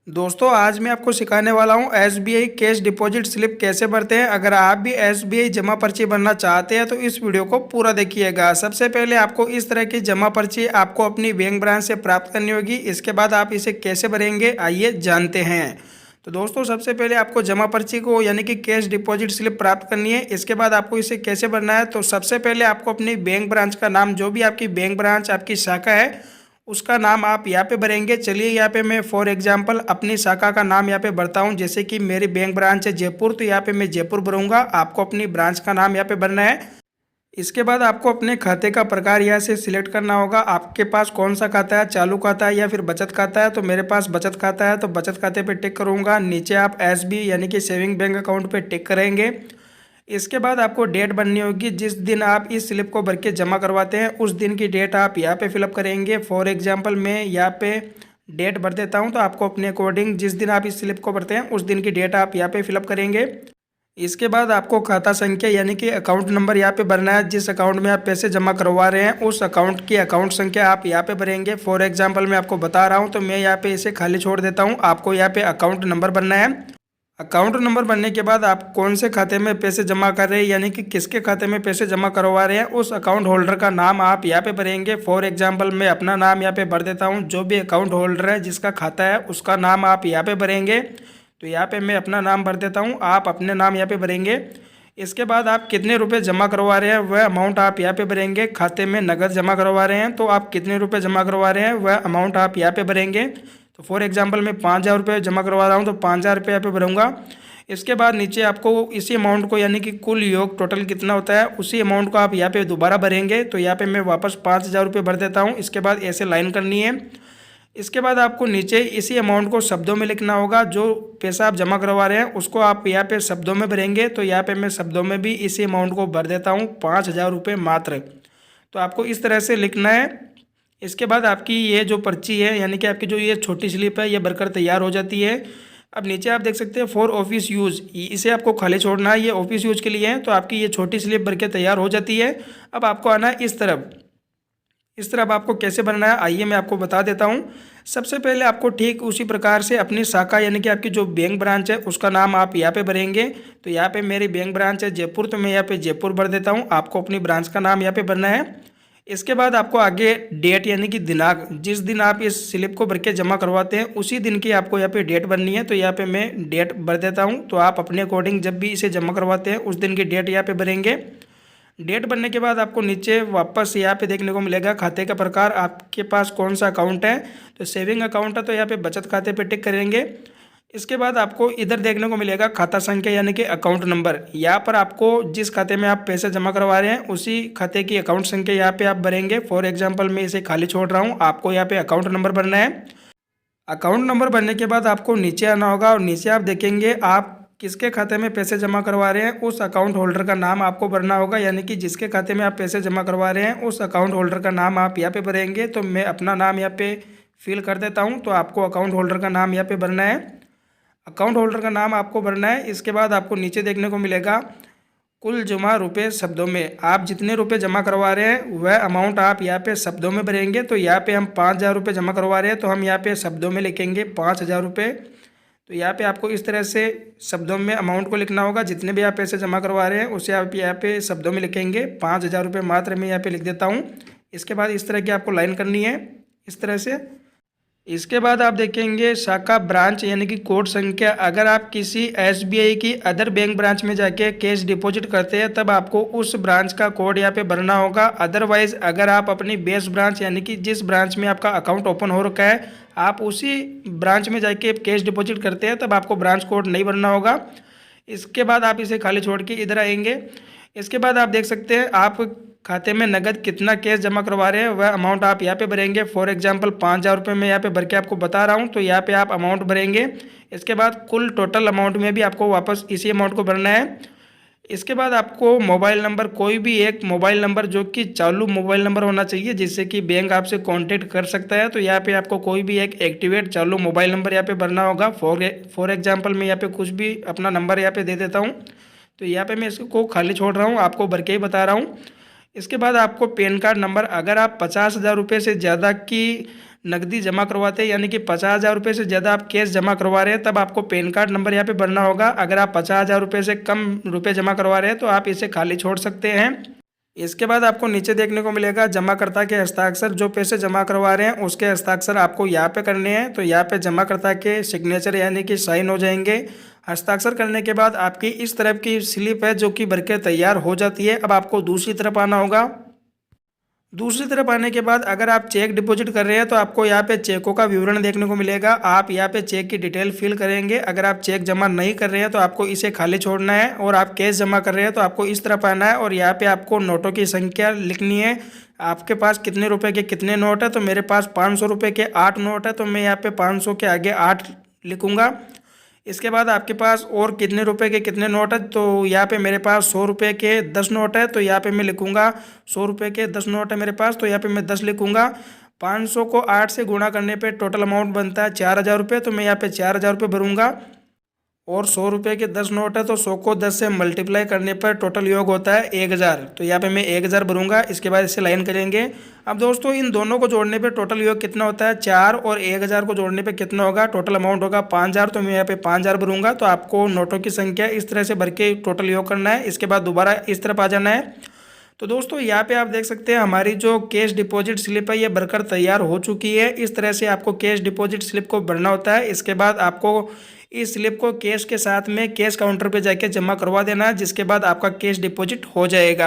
दोस्तों आज मैं आपको सिखाने वाला हूँ एसबीआई कैश डिपॉजिट स्लिप कैसे भरते हैं। अगर आप भी एसबीआई जमा पर्ची भरना चाहते हैं तो इस वीडियो को पूरा देखिएगा। सबसे पहले आपको इस तरह की जमा पर्ची आपको अपनी बैंक ब्रांच से प्राप्त करनी होगी। इसके बाद आप इसे कैसे भरेंगे आइए जानते हैं। तो दोस्तों सबसे पहले आपको जमा पर्ची को यानी कि कैश डिपॉजिट स्लिप प्राप्त करनी है। इसके बाद आपको इसे कैसे भरना है, तो सबसे पहले आपको अपनी बैंक ब्रांच का नाम, जो भी आपकी बैंक ब्रांच आपकी शाखा है उसका नाम आप यहाँ पे भरेंगे। चलिए यहाँ पे मैं फॉर एग्जांपल अपनी शाखा का नाम यहाँ पे भरता हूँ। जैसे कि मेरी बैंक ब्रांच है जयपुर, तो यहाँ पे मैं जयपुर भरूंगा। आपको अपनी ब्रांच का नाम यहाँ पे भरना है। इसके बाद आपको अपने खाते का प्रकार यहाँ से सिलेक्ट करना होगा। आपके पास कौन सा खाता है, चालू खाता है या फिर बचत खाता है। तो मेरे पास बचत खाता है तो बचत खाते पे टिक करूँगा। नीचे आप एसबी यानी कि सेविंग बैंक अकाउंट पे टिक करेंगे। इसके बाद आपको डेट बननी होगी, जिस दिन आप इस स्लिप को भर के जमा करवाते हैं उस दिन की डेट आप यहाँ पे फिलअप करेंगे। फॉर एग्जांपल मैं यहाँ पे डेट भर देता हूँ, तो आपको अपने अकॉर्डिंग जिस दिन आप इस स्लिप को भरते हैं उस दिन की डेट आप यहाँ पे फिलअप करेंगे। इसके बाद आपको खाता संख्या यानी कि अकाउंट नंबर यहाँ पे भरना है। जिस अकाउंट में आप पैसे जमा करवा रहे हैं उस अकाउंट की अकाउंट संख्या आप यहाँ पे भरेंगे। फॉर एग्जांपल मैं आपको बता रहा हूँ तो मैं यहाँ पे इसे खाली छोड़ देता हूँ। आपको यहाँ पे अकाउंट नंबर भरना है। अकाउंट नंबर बनने के बाद आप कौन से खाते में पैसे जमा कर रहे हैं यानी कि किसके खाते में पैसे जमा करवा रहे हैं उस अकाउंट होल्डर का नाम आप यहाँ पे भरेंगे। फॉर एग्जांपल मैं अपना नाम यहाँ पे भर देता हूँ। जो भी अकाउंट होल्डर है जिसका खाता है उसका नाम आप यहाँ पे भरेंगे। तो यहाँ पे मैं अपना नाम भर देता हूँ, आप अपने नाम यहाँ पे भरेंगे। इसके बाद आप कितने रुपये जमा करवा रहे हैं वह अमाउंट आप यहाँ पे भरेंगे। खाते में नगद जमा करवा रहे हैं तो आप कितने रुपये जमा करवा रहे हैं वह अमाउंट आप यहाँ पे भरेंगे। तो फॉर एग्जांपल मैं 5,000 रुपये जमा करवा रहा हूँ तो 5,000 रुपये यहाँ पे भरूंगा। इसके बाद नीचे आपको इसी अमाउंट को यानी कि कुल योग टोटल कितना होता है उसी अमाउंट को आप यहाँ पे दोबारा भरेंगे। तो यहाँ पे मैं वापस 5,000 रुपये भर देता हूँ। इसके बाद ऐसे लाइन करनी है। इसके बाद आपको नीचे इसी अमाउंट को शब्दों में लिखना होगा। जो पैसा आप जमा करवा रहे हैं उसको आप यहाँ पे शब्दों में भरेंगे। तो यहाँ पे मैं शब्दों में भी इसी अमाउंट को भर देता हूँ, 5,000 रुपये मात्र। तो आपको इस तरह से लिखना है। इसके बाद आपकी ये जो पर्ची है यानी कि आपकी जो ये छोटी स्लिप है ये भरकर तैयार हो जाती है। अब नीचे आप देख सकते हैं फॉर ऑफिस यूज़, इसे आपको खाली छोड़ना है, ये ऑफिस यूज के लिए है। तो आपकी ये छोटी स्लिप भर के तैयार हो जाती है। अब आपको आना है इस तरफ। इस तरफ आपको कैसे बनना है आइए मैं आपको बता देता हूँ। सबसे पहले आपको ठीक उसी प्रकार से अपनी शाखा यानी कि आपकी जो बैंक ब्रांच है उसका नाम आप यहाँ पे भरेंगे। तो यहाँ पे मेरी बैंक ब्रांच है जयपुर, तो मैं यहाँ पे जयपुर भर देता हूँ। आपको अपनी ब्रांच का नाम यहाँ पे भरना है। इसके बाद आपको आगे डेट यानी कि दिनांक, जिस दिन आप इस स्लिप को भर के जमा करवाते हैं उसी दिन की आपको यहाँ पे डेट भरनी है। तो यहाँ पे मैं डेट भर देता हूँ। तो आप अपने अकॉर्डिंग जब भी इसे जमा करवाते हैं उस दिन की डेट यहाँ पे भरेंगे। डेट बनने के बाद आपको नीचे वापस यहाँ पे देखने को मिलेगा खाते का प्रकार, आपके पास कौन सा अकाउंट है। तो सेविंग अकाउंट है तो यहाँ पे बचत खाते पे टिक करेंगे। इसके बाद आपको इधर देखने को मिलेगा खाता संख्या यानी कि अकाउंट नंबर। यहाँ पर आपको जिस खाते में आप पैसे जमा करवा रहे हैं उसी खाते की अकाउंट संख्या यहाँ पे आप भरेंगे। फॉर एग्जांपल मैं इसे खाली छोड़ रहा हूँ, आपको यहाँ पे अकाउंट नंबर भरना है। अकाउंट नंबर भरने के बाद आपको नीचे आना होगा और नीचे आप देखेंगे आप किसके खाते में पैसे जमा करवा रहे हैं उस अकाउंट होल्डर का नाम आपको भरना होगा। यानी कि जिसके खाते में आप पैसे जमा करवा रहे हैं उस अकाउंट होल्डर का नाम आप यहाँ पे भरेंगे। तो मैं अपना नाम यहाँ पे फिल कर देता हूँ। तो आपको अकाउंट होल्डर का नाम यहाँ पे भरना है। अकाउंट होल्डर का नाम आपको भरना है। इसके बाद आपको नीचे देखने को मिलेगा कुल जमा रुपये शब्दों में, आप जितने रुपए जमा करवा रहे हैं वह अमाउंट आप यहाँ पे शब्दों में भरेंगे। तो यहाँ पे हम 5,000 रुपये जमा करवा रहे हैं तो हम यहाँ पे शब्दों में लिखेंगे 5,000 रुपये। तो यहाँ पे आपको इस तरह से शब्दों में अमाउंट को लिखना होगा। जितने भी आप पैसे जमा करवा रहे हैं उसे आप यहाँ पे शब्दों में लिखेंगे। 5,000 रुपये मात्र मैं यहाँ पे लिख देता हूँ। इसके बाद इस तरह की आपको लाइन करनी है इस तरह से। इसके बाद आप देखेंगे शाखा ब्रांच यानी कि कोड संख्या। अगर आप किसी एसबीआई की अदर बैंक ब्रांच में जाके कैश डिपॉजिट करते हैं तब आपको उस ब्रांच का कोड यहाँ पे भरना होगा। अदरवाइज अगर आप अपनी बेस ब्रांच यानी कि जिस ब्रांच में आपका अकाउंट ओपन हो रखा है आप उसी ब्रांच में जाके कैश डिपॉजिट करते हैं तब आपको ब्रांच कोड नहीं भरना होगा। इसके बाद आप इसे खाली छोड़ के इधर आएंगे। इसके बाद आप देख सकते हैं आप खाते में नगद कितना कैश जमा करवा रहे हैं वह अमाउंट आप यहाँ पे भरेंगे। फॉर एग्जांपल 5,000 रुपये मैं यहाँ पे भर के आपको बता रहा हूँ तो यहाँ पे आप अमाउंट भरेंगे। इसके बाद कुल टोटल अमाउंट में भी आपको वापस इसी अमाउंट को भरना है। इसके बाद आपको मोबाइल नंबर, कोई भी एक मोबाइल नंबर जो कि चालू मोबाइल नंबर होना चाहिए जिससे कि बैंक आपसे कांटेक्ट कर सकता है। तो यहाँ पे आपको कोई भी एक एक्टिवेट चालू मोबाइल नंबर यहाँ पे भरना होगा। फॉर एग्जांपल मैं यहाँ पे कुछ भी अपना नंबर यहाँ पे दे देता हूँ। तो यहाँ पे मैं इसको खाली छोड़ रहा हूँ, आपको भर के ही बता रहा हूँ। इसके बाद आपको पैन कार्ड नंबर, अगर आप 50,000 रुपये से ज़्यादा की नकदी जमा करवाते हैं, यानी कि 50,000 रुपये से ज़्यादा आप कैश जमा करवा रहे हैं, तब आपको पैन कार्ड नंबर यहाँ पे भरना होगा। अगर आप 50,000 रुपये से कम रुपये जमा करवा रहे हैं तो आप इसे खाली छोड़ सकते हैं। इसके बाद आपको नीचे देखने को मिलेगा जमाकर्ता के हस्ताक्षर। जो पैसे जमा करवा रहे हैं उसके हस्ताक्षर आपको यहाँ पे करने हैं। तो यहाँ पे जमाकर्ता के सिग्नेचर यानी कि साइन हो जाएंगे। हस्ताक्षर करने के बाद आपकी इस तरफ की स्लिप है जो कि भर के तैयार हो जाती है। अब आपको दूसरी तरफ आना होगा। दूसरी तरफ आने के बाद अगर आप चेक डिपॉजिट कर रहे हैं तो आपको यहाँ पे चेकों का विवरण देखने को मिलेगा। आप यहाँ पे चेक की डिटेल फिल करेंगे। अगर आप चेक जमा नहीं कर रहे हैं तो आपको इसे खाली छोड़ना है, और आप कैश जमा कर रहे हैं तो आपको इस तरफ आना है और यहाँ पे आपको नोटों की संख्या लिखनी है। आपके पास कितने रुपए के कितने नोट है, तो मेरे पास 500 रुपये के 8 नोट है, तो मैं यहाँ पे 500 के आगे 8 लिखूँगा। इसके बाद आपके पास और कितने रुपए के कितने नोट है, तो यहाँ पे मेरे पास 100 रुपये के 10 नोट है, तो यहाँ पे मैं लिखूँगा 100 रुपये के 10 नोट है मेरे पास, तो यहाँ पे मैं 10 लिखूँगा। 500 को 8 से गुणा करने पे टोटल अमाउंट बनता है 4,000 रुपये, तो मैं यहाँ पे 4,000 रुपये भरूँगा। और 100 रुपये के 10 नोट है, तो 100 को 10 से मल्टीप्लाई करने पर टोटल योग होता है 1,000, तो यहाँ पे मैं 1,000 भरूंगा। इसके बाद इसे लाइन करेंगे। अब दोस्तों इन दोनों को जोड़ने पे टोटल योग कितना होता है 4, और 1,000 को जोड़ने पे कितना होगा, टोटल अमाउंट होगा 5,000, तो मैं यहाँ पे 5,000 भरूंगा। तो आपको नोटों की संख्या इस तरह से भर के टोटल योग करना है। इसके बाद दोबारा इस तरफ आ जाना है। तो दोस्तों यहाँ पे आप देख सकते हैं हमारी जो कैश डिपॉजिट स्लिप है ये भरकर तैयार हो चुकी है। इस तरह से आपको कैश डिपॉजिट स्लिप को भरना होता है। इसके बाद आपको इस स्लिप को कैश के साथ में कैश काउंटर पे जाके जमा करवा देना है, जिसके बाद आपका कैश डिपॉजिट हो जाएगा।